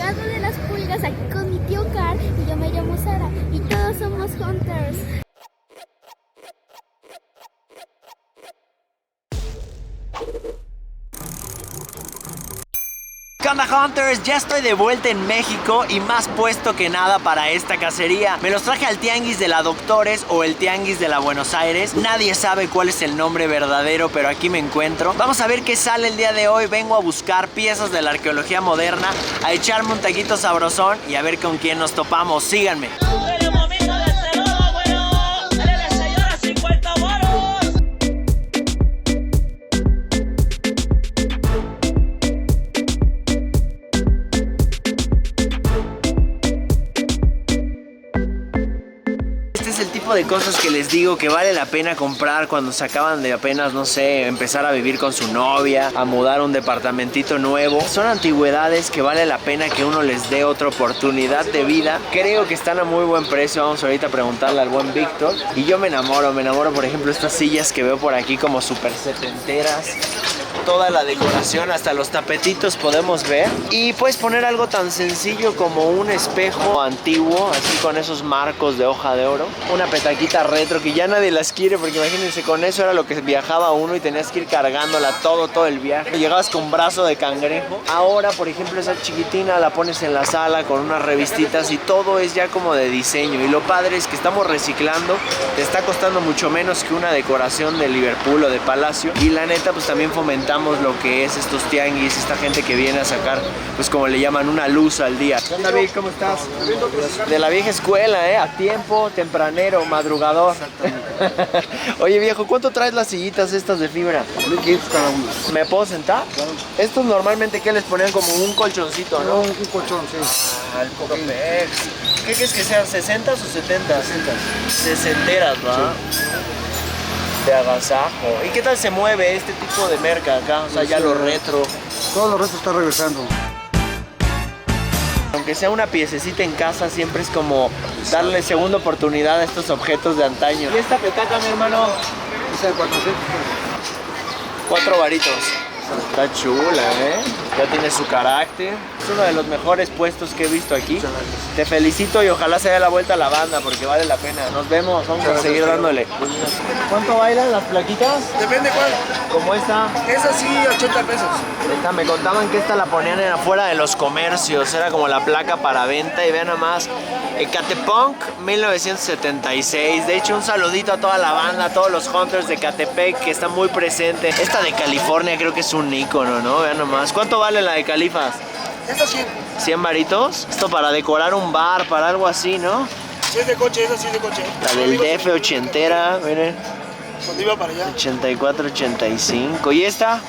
lado de las pulgas, aquí con mi tío Carl, y yo me llamo Sara, y todos somos hunters. ¿Qué onda, Hunters? Ya estoy de vuelta en México y más puesto que nada para esta cacería. Me los traje al tianguis de la Doctores o el tianguis de la Buenos Aires. Nadie sabe cuál es el nombre verdadero, pero aquí me encuentro. Vamos a ver qué sale el día de hoy. Vengo a buscar piezas de la arqueología moderna, a echarme un taquito sabrosón y a ver con quién nos topamos. Síganme. De cosas que les digo que vale la pena comprar cuando se acaban de apenas, no sé, empezar a vivir con su novia, a mudar un departamentito nuevo. Son antigüedades que vale la pena que uno les dé otra oportunidad de vida. Creo que están a muy buen precio. Vamos ahorita a preguntarle al buen Víctor. Y yo me enamoro, por ejemplo, estas sillas que veo por aquí como súper setenteras. Toda la decoración, hasta los tapetitos podemos ver. Y puedes poner algo tan sencillo como un espejo antiguo, así con esos marcos de hoja de oro. Una petaquita retro que ya nadie las quiere, porque imagínense, con eso era lo que viajaba uno y tenías que ir cargándola todo el viaje. Llegabas con brazo de cangrejo. Ahora, por ejemplo, esa chiquitina la pones en la sala con unas revistitas y todo es ya como de diseño. Y lo padre es que estamos reciclando. Te está costando mucho menos que una decoración de Liverpool o de Palacio. Y la neta, pues también fomentamos lo que es estos tianguis, esta gente que viene a sacar, pues como le llaman, una luz al día. ¿Qué onda, David? ¿Cómo estás? De la vieja escuela, a tiempo, tempranero, madrugador. Oye, viejo, ¿cuánto traes las sillitas estas de fibra? 1500 cada uno. ¿Me puedo sentar? Claro. Estos normalmente, ¿qué les ponían? Como un colchoncito, ¿no? Un colchón, sí. Ah, el Copex. ¿Qué crees que sean? ¿60 o 70? 60. Sesenteras, ¿va? Sí. De agasajo. ¿Y qué tal se mueve este tipo de merca acá? O sea, ya lo retro. Todo lo resto está regresando. Aunque sea una piececita en casa, siempre es como darle segunda oportunidad a estos objetos de antaño. ¿Y esta petaca, mi hermano? Esa de 400. 4 varitos. Está chula, ya tiene su carácter. Es uno de los mejores puestos que he visto aquí. Te felicito y ojalá se dé la vuelta a la banda porque vale la pena. Nos vemos, vamos a seguir dándole. ¿Cuánto bailan las plaquitas? Depende cuál. ¿Cómo esta? Esa sí, 80 pesos. Esta, me contaban que esta la ponían afuera de los comercios. Era como la placa para venta y vean nomás. Ecatepunk 1976. De hecho, un saludito a toda la banda, a todos los hunters de Ecatepec que están muy presentes. Esta de California creo que es un ícono, ¿no? Vean nomás. ¿Cuánto vale la de Califas? Esta 100. ¿100 varitos? Esto para decorar un bar, para algo así, ¿no? Si es de coche, esa sí es de coche. La del DF ochentera, miren. Cuando iba para allá. 84, 85. ¿Y esta?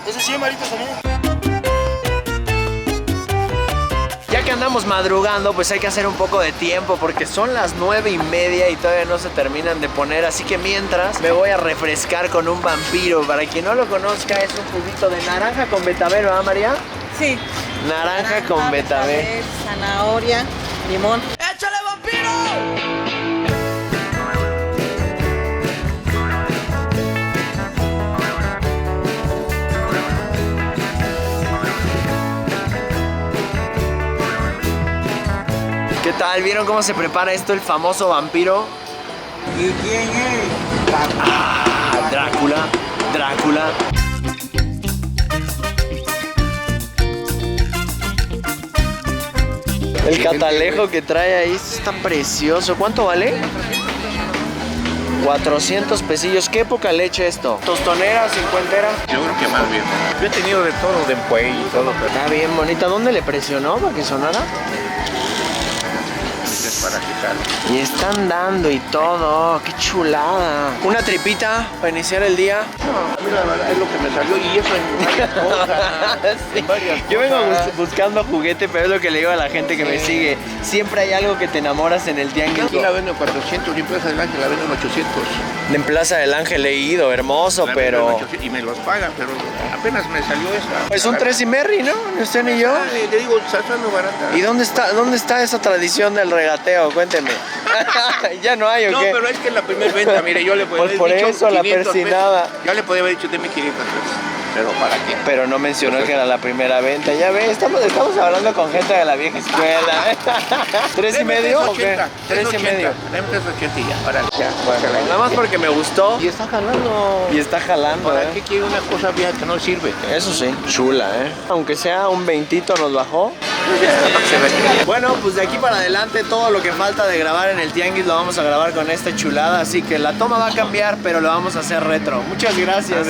Esa 100 varitos también. Ya que andamos madrugando, pues hay que hacer un poco de tiempo porque son las 9:30 y todavía no se terminan de poner. Así que mientras me voy a refrescar con un vampiro. Para quien no lo conozca, es un juguito de naranja con betabel, ¿verdad, María? Sí. Naranja con betabel. Zanahoria, limón. ¡Échale, vampiro! ¿Qué tal? ¿Vieron cómo se prepara esto, el famoso vampiro? ¿Y quién es? Ah, Drácula, Drácula. El catalejo que trae ahí está precioso. ¿Cuánto vale? 400 pesillos. ¿Qué época le echa esto? ¿Tostonera, cincuentera? Yo creo que más bien. Yo he tenido de todo, de empuey y todo, pero Está bien bonita. ¿Dónde le presionó para que sonara? es para quitarlo. Y están dando y todo. ¡Qué chulada! Una tripita para iniciar el día. No, mira, la verdad es lo que me salió y eso en varias cosas. Sí. Yo vengo buscando juguete, pero es lo que le digo a la gente que me sigue. Siempre hay algo que te enamoras en el tianguis. Aquí la vendo en 400 y en Plaza del Ángel la vendo en 800. En Plaza del Ángel he ido, hermoso, La vendo pero... en 800 y me los pagan, pero apenas me salió esa. Pues son 3 y Merry, ¿no? Usted ni yo. Le digo, está barata. ¿Y dónde está esa tradición del regateo? Cuénteme. ¿Ya no hay o No, qué? pero es que en la primera venta, mire, yo le podía Pues haber por dicho eso la 500 persinada. pesos. Yo le podía haber dicho, deme 500 pesos. ¿Pero para qué? Pero no mencionó que era la primera venta. Ya ve, estamos hablando con gente de la vieja escuela. ¿3 y medio o qué? 3 y medio. Deme 3.80 y ya, órale. Ya, Bueno, nada más porque me gustó. Y está jalando. Y está jalando, ¿Para qué quiere una cosa vieja que no sirve? Eso sí, chula, Aunque sea un 20 nos bajó. Se ve. Bueno, pues de aquí para adelante todo lo que falta de grabar en el tianguis lo vamos a grabar con esta chulada. Así que la toma va a cambiar, pero lo vamos a hacer retro. Muchas gracias,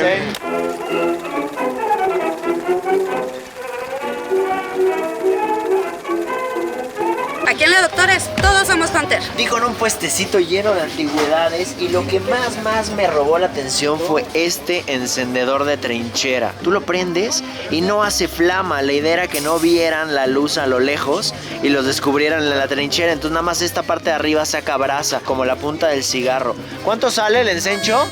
Aquí en la Doctores todos somos Hunter. Di con un puestecito lleno de antigüedades y lo que más me robó la atención fue este encendedor de trinchera. Tú lo prendes y no hace flama. La idea era que no vieran la luz a lo lejos y los descubrieran en la trinchera. Entonces nada más esta parte de arriba saca brasa, como la punta del cigarro. ¿Cuánto sale el encencho?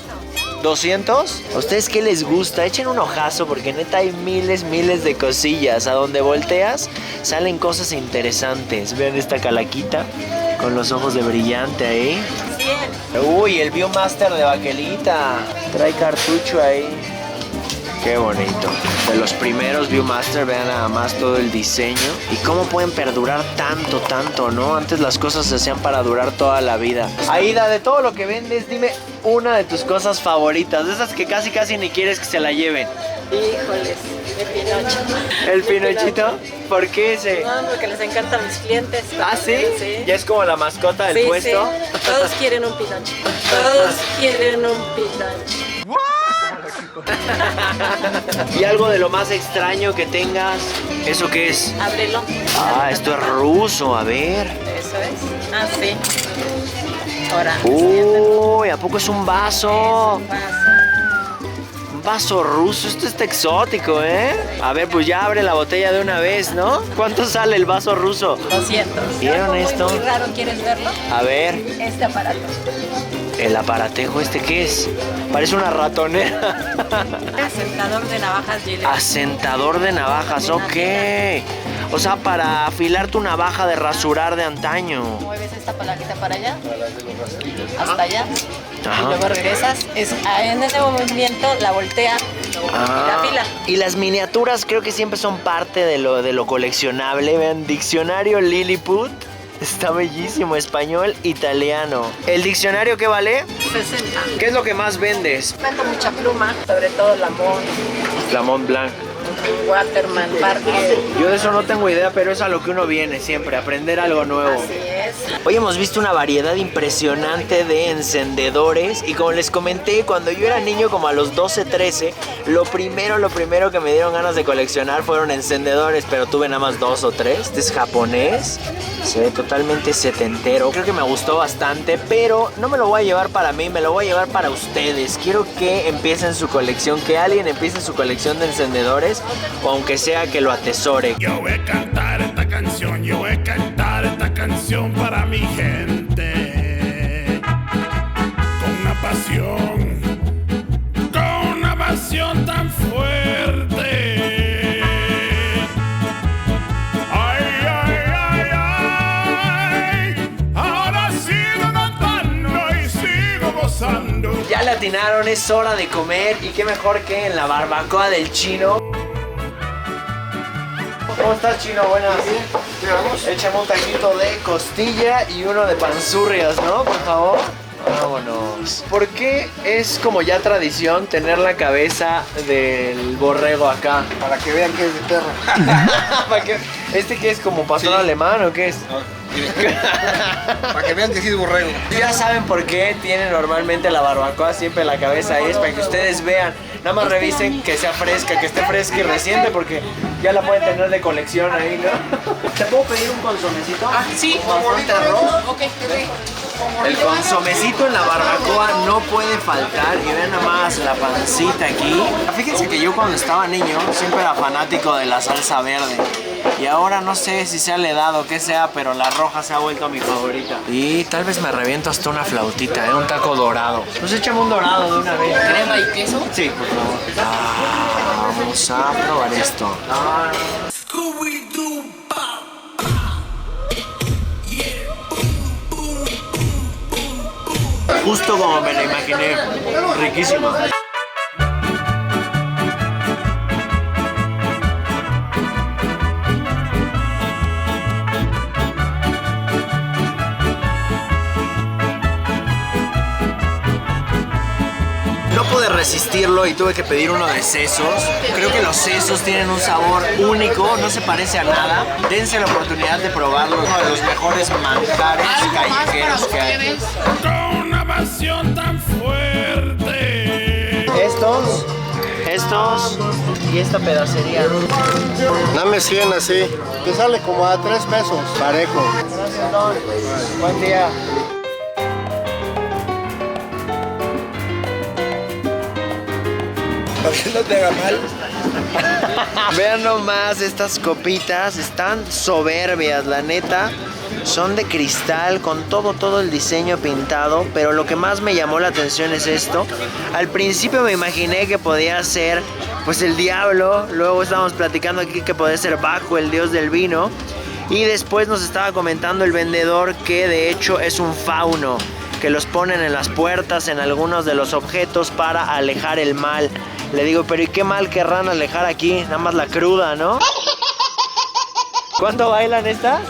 ¿200? ¿A ustedes qué les gusta? Echen un ojazo porque neta hay miles de cosillas. A donde volteas salen cosas interesantes. Vean esta calaquita con los ojos de brillante ahí. Uy, el Viewmaster de baquelita. Trae cartucho ahí. Qué bonito. De los primeros Viewmaster, vean nada más todo el diseño. Y cómo pueden perdurar tanto, ¿no? Antes las cosas se hacían para durar toda la vida. Aida, de todo lo que vendes, dime una de tus cosas favoritas. De esas que casi ni quieres que se la lleven. Híjoles, el Pinocho. ¿El Pinochito? ¿Por qué ese? No, porque les encantan mis clientes. ¿Ah, sí? Sí. ¿Ya es como la mascota del puesto? Sí. Todos quieren un Pinocho. Todos quieren un Pinocho. ¿Y algo de lo más extraño que tengas? ¿Eso qué es? Ábrelo. Ah, esto es ruso, a ver. Eso es. Ah, sí. Ahora. Uy, ¿a poco es un vaso? Un vaso. Un vaso ruso, esto está exótico, A ver, pues ya abre la botella de una vez, ¿no? ¿Cuánto sale el vaso ruso? 200. ¿Vieron Algo esto? muy raro, ¿quieres verlo? A ver, Este aparato. el aparatejo este, ¿qué es? Parece una ratonera. Asentador de navajas Gillette. Asentador de navajas, ok. O sea, para afilar tu navaja de rasurar de antaño. Mueves esta palanquita para allá. Hasta allá. Ajá. Y luego regresas. En ese movimiento la voltea y la fila. Y las miniaturas creo que siempre son parte de lo coleccionable. Vean, diccionario Lilliput. Está bellísimo, español, italiano. ¿El diccionario qué vale? 60. ¿Qué es lo que más vendes? Vendo mucha pluma, sobre todo la Mont, La Mont Blanc. Waterman, Parker. Yo de eso no tengo idea, pero es a lo que uno viene siempre, aprender algo nuevo. Así es. Hoy hemos visto una variedad impresionante de encendedores y como les comenté, cuando yo era niño como a los 12, 13, lo primero que me dieron ganas de coleccionar fueron encendedores, pero tuve nada más 2 o 3. Este es japonés, se ve totalmente setentero. Creo que me gustó bastante, pero no me lo voy a llevar para mí, me lo voy a llevar para ustedes. Quiero que empiecen su colección, que alguien empiece su colección de encendedores, o aunque sea que lo atesore. Yo voy a cantar esta canción, yo voy a cantar esta canción para mi gente. Con una pasión tan fuerte. Ay, ay, ay, ay. Ahora sigo cantando y sigo gozando. Ya le atinaron, es hora de comer y qué mejor que en la barbacoa del Chino. ¿Cómo estás, Chino? Buenas. Échame un taquito de costilla y uno de panzurrias, ¿no? Por favor. Vámonos. ¿Por qué es como ya tradición tener la cabeza del borrego acá? Para que vean que es de perro. ¿Para qué? ¿Este qué es, como pastor alemán o qué es? Para que vean que sí es borrego. Ya saben por qué tienen normalmente la barbacoa siempre la cabeza ahí, es para que ustedes vean. Nada más revisen que sea fresca, que esté fresca y reciente, porque ya la pueden tener de colección ahí, ¿no? ¿Te puedo pedir un consomecito? Ah, sí. Bastante arroz. Ok, El consomecito en la barbacoa no puede faltar. Y vean nada más la pancita aquí. Fíjense que yo cuando estaba niño siempre era fanático de la salsa verde. Y ahora no sé si sea la edad o qué sea, pero la roja se ha vuelto mi favorita. Y tal vez me reviento hasta una flautita, un taco dorado. Pues échame un dorado de una vez. ¿Crema y queso? Sí, por favor. Vamos a probar esto. Justo como me lo imaginé. Riquísimo. resistirlo y tuve que pedir uno de sesos. Creo que los sesos tienen un sabor único, no se parece a nada. Dense la oportunidad de probarlo, uno de los mejores manjares callejeros que hay. Con una pasión tan fuerte. Estos y esta pedacería. Dame 100 así. Te sale como a 3 pesos. Parejo. Gracias, don. Buen día. Para que no te haga mal. Vean nomás, estas copitas están soberbias, la neta. Son de cristal con todo el diseño pintado, pero lo que más me llamó la atención es esto. Al principio me imaginé que podía ser pues el diablo, luego estábamos platicando aquí que podía ser Baco, el dios del vino, y después nos estaba comentando el vendedor que de hecho es un fauno, que los ponen en las puertas, en algunos de los objetos para alejar el mal. Le digo, pero ¿y qué mal querrán alejar aquí? Nada más la cruda, ¿no? ¿Cuánto bailan estas?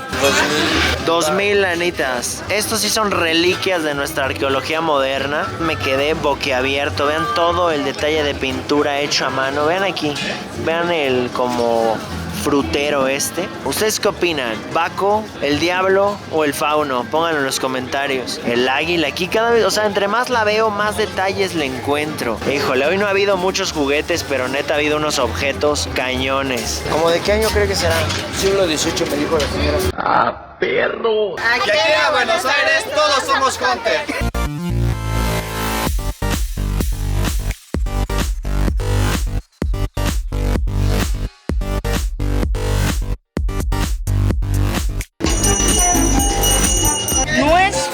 2000 lanitas. Estos sí son reliquias de nuestra arqueología moderna. Me quedé boquiabierto. Vean todo el detalle de pintura hecho a mano. Vean aquí. Vean el como frutero este. ¿Ustedes qué opinan? ¿Baco, el diablo o el fauno? Pónganlo en los comentarios. El águila aquí cada vez, o sea, entre más la veo, más detalles le encuentro. Híjole, hoy no ha habido muchos juguetes, pero neta ha habido unos objetos cañones. ¿Cómo de qué año cree que será? Siglo XVIII me dijo la señora. ¡Ah, perro! Y aquí a Buenos Aires todos somos Hunter.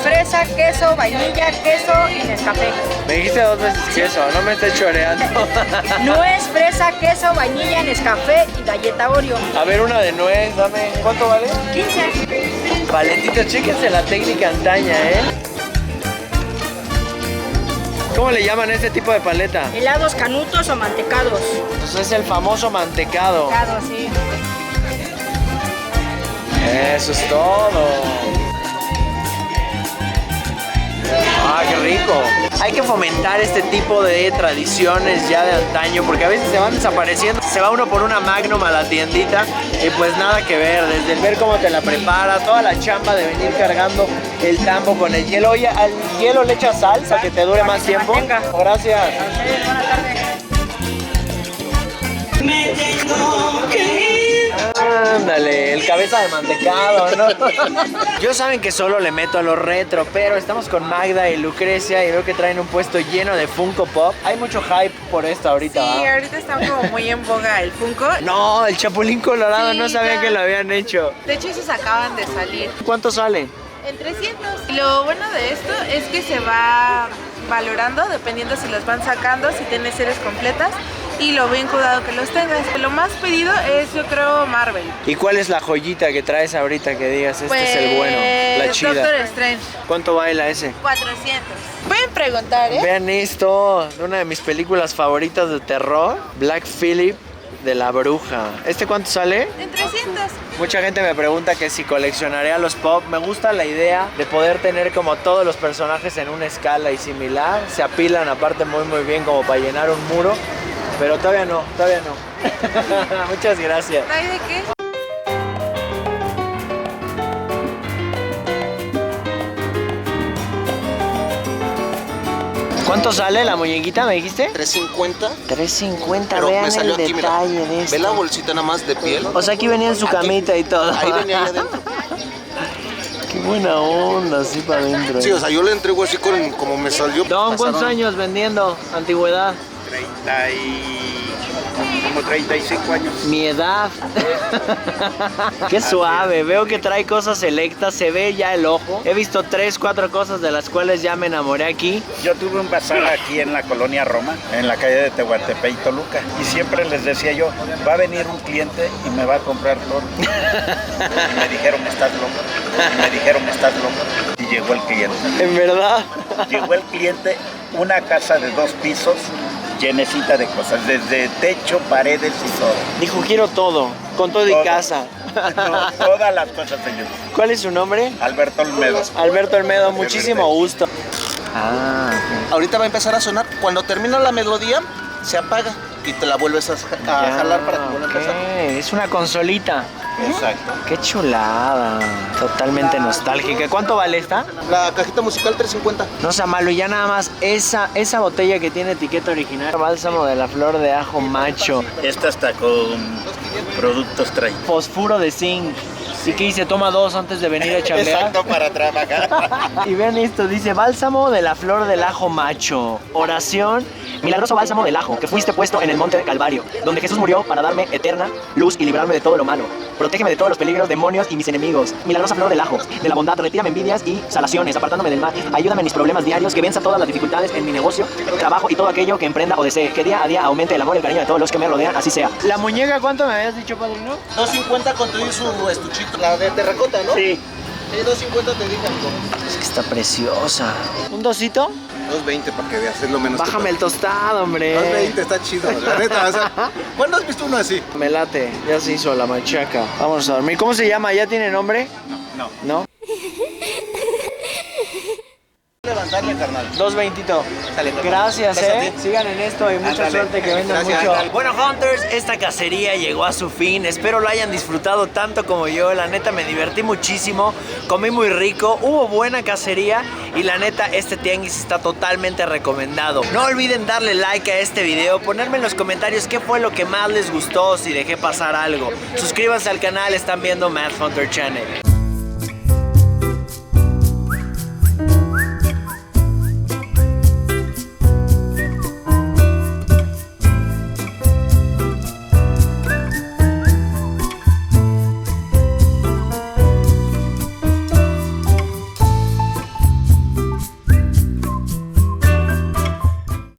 Fresa, queso, vainilla, queso y Nescafé. Me dijiste 2 veces queso, no me estés choreando. Nuez, fresa, queso, vainilla, Nescafé y galleta Oreo. A ver, una de nuez, dame. ¿Cuánto vale? 15. Paletito, chéquense la técnica antaña, ¿eh? ¿Cómo le llaman a este tipo de paleta? Helados canutos o mantecados. Pues es el famoso mantecado. Mantecados, sí. Eso es todo. Ah, qué rico. Hay que fomentar este tipo de tradiciones ya de antaño, porque a veces se van desapareciendo. Se va uno por una Magnum a la tiendita y pues nada que ver. Desde el ver cómo te la prepara, toda la chamba de venir cargando el tambo con el hielo. Oye, ¿al hielo le echas sal para que te dure más tiempo? Gracias. Buenas tardes. Ándale, el cabeza de mantecado, ¿no? Yo saben que solo le meto a lo retro, pero estamos con Magda y Lucrecia y veo que traen un puesto lleno de Funko Pop. Hay mucho hype por esto ahorita, Sí, ¿va? ahorita está como muy en boga el Funko. No, el Chapulín Colorado, Sí, no sabía ya. que lo habían hecho. De hecho, esos acaban de salir. ¿Cuánto sale? En 300. Lo bueno de esto es que se va valorando dependiendo si los van sacando, si tienes series completas y lo bien cuidado que los tengas. Lo más pedido es, yo creo, Marvel. ¿Y cuál es la joyita que traes ahorita que digas, este es el bueno, la chida? Doctor Strange. ¿Cuánto baila ese? 400. Pueden preguntar, ¿eh? Vean esto, una de mis películas favoritas de terror, Black Phillip de la Bruja. ¿Este cuánto sale? En 300. Mucha gente me pregunta que si coleccionaría los pop. Me gusta la idea de poder tener como todos los personajes en una escala y similar. Se apilan aparte muy bien como para llenar un muro. Pero todavía no. Muchas gracias. ¿No hay de qué? ¿Cuánto sale la muñequita, me dijiste? 350. 350, Pero vean me salió el aquí, mira. detalle de esto. Ve la bolsita nada más de piel. O sea, aquí venía en su Aquí. camita y todo. Ahí venía ahí adentro. Qué buena onda, así para adentro. Sí, o sea, yo le entrego así como me salió. Don, ¿cuántos Pasaron años vendiendo antigüedad? Como 35 años. Mi edad. Qué suave. Veo que trae cosas selectas. Se ve ya el ojo. He visto 3, 4 cosas de las cuales ya me enamoré aquí. Yo tuve un bazar aquí en la colonia Roma, en la calle de Tehuantepec y Toluca. Y siempre les decía yo, va a venir un cliente y me va a comprar todo. Y me dijeron, estás loco. Y llegó el cliente. En verdad. Llegó el cliente, una casa de 2 pisos, llenecita de cosas, desde techo, paredes y todo. Dijo, quiero todo. Con todo y Todo. casa. Todas las cosas, señor. ¿Cuál es su nombre? Alberto Olmedo. Alberto Olmedo, muchísimo gusto. Ah, ok. Ahorita va a empezar a sonar. Cuando termina la melodía, se apaga y te la vuelves a jalar para que vuelva a empezar. Es una consolita. Exacto. Qué chulada. Totalmente nostálgica. ¿Cuánto vale esta? La cajita musical 350. No sea malo, y ya nada más esa botella que tiene etiqueta original, bálsamo de la flor de ajo macho, Esta está con productos traídos. fosfuro de zinc. ¿Y que dice? Toma 2 antes de venir a chambear. Exacto, para trabajar. Y vean esto, dice bálsamo de la flor del ajo macho. Oración, milagroso bálsamo del ajo que fuiste puesto en el monte del Calvario, donde Jesús murió para darme eterna luz y librarme de todo lo malo. Protégeme de todos los peligros, demonios y mis enemigos. Milagrosa flor del ajo, de la bondad, retírame envidias y salaciones, apartándome del mal. Ayúdame en mis problemas diarios, que venza todas las dificultades en mi negocio, trabajo y todo aquello que emprenda o desee. Que día a día aumente el amor y el cariño de todos los que me rodean, así sea. ¿La muñeca cuánto me habías dicho, padrino? 250 con todo y su estuchito. La de terracota, ¿no? Sí. Sí, 250 te dije. Es que está preciosa. ¿Un dosito? 220 para que veas, es lo menos. Bájame el tostado, hombre. 220 está chido, la neta. O sea, ¿cuándo has visto uno así? Me late, ya se hizo la machaca. Vamos a dormir. ¿Cómo se llama? ¿Ya tiene nombre? No. ¿No? Levantarle, carnal. 220. Gracias, Sigan en esto y mucha suerte, que vendan mucho. Bueno, Hunters, esta cacería llegó a su fin. Espero lo hayan disfrutado tanto como yo. La neta, me divertí muchísimo. Comí muy rico. Hubo buena cacería. Y la neta, este tianguis está totalmente recomendado. No olviden darle like a este video. Ponerme en los comentarios qué fue lo que más les gustó. Si dejé pasar algo. Suscríbanse al canal. Están viendo Math Hunter Channel.